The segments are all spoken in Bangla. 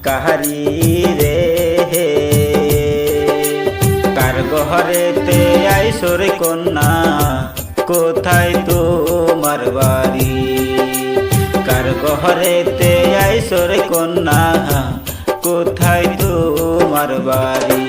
কাহারি রে কার ঘরেতে আইসো রে কন্যা কোথায় তোমার বাড়ি কার ঘরেতে আইসো রে কন্যা কোথায় তোমার বাড়ি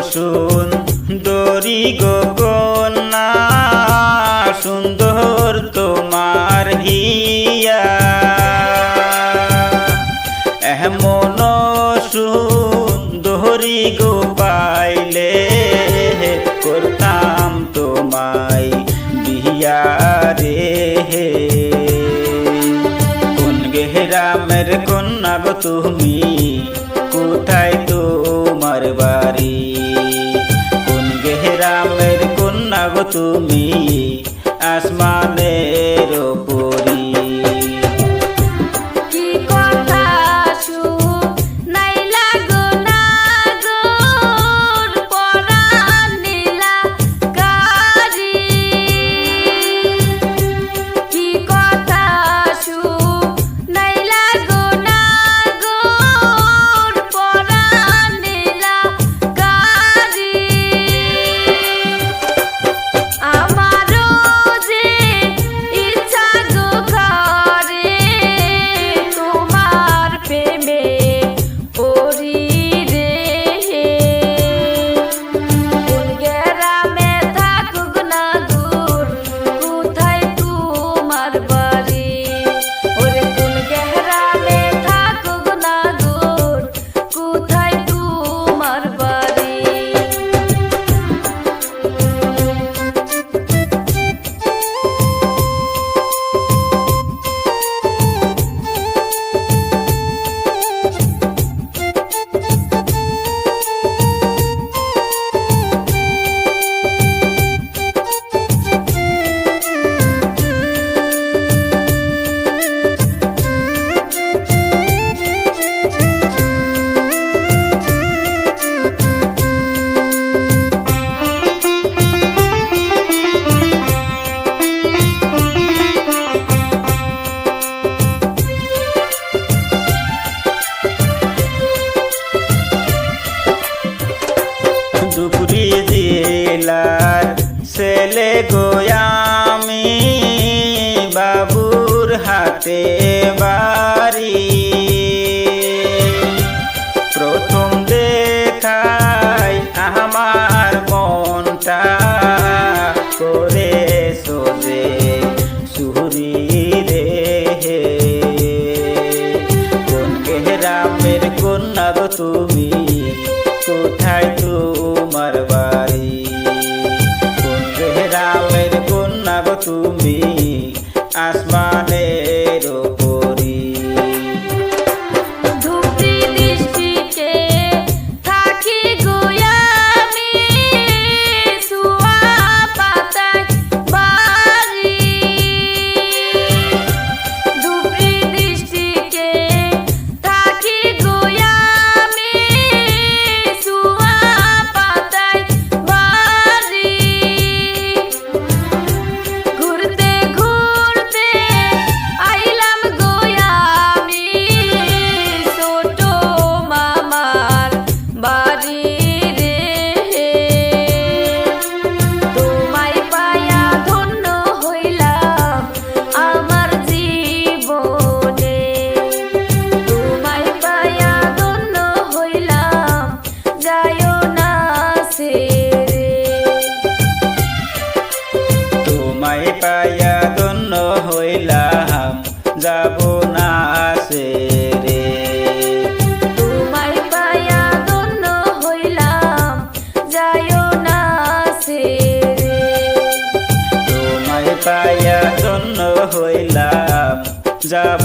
সুন্দরী গো কন্যা সুন্দর তোমার হিয়া এমন সুন্দরী গো পাইলে করতাম তোমায় বিয়া রে কোন গ্রামের কন্যা গো তুমি কোথায় তোমার বাড়ি গ্রামের কন্যা গো তুমি আসমানের পরি ধুপগুড়ি জেলার ছেলে গো আমি বাবুর হাতে বাড়ি প্রথম দেখায় আমার মনটা করে সোজে সুরি রে কোন গ্রামের কন্যা গো তুমি কোথায় তোমার বাড়ি কোন গ্রামের কন্যা গো তুমি আসমানের পরি সুয়া পাইয়া জন্য হইলাম যাব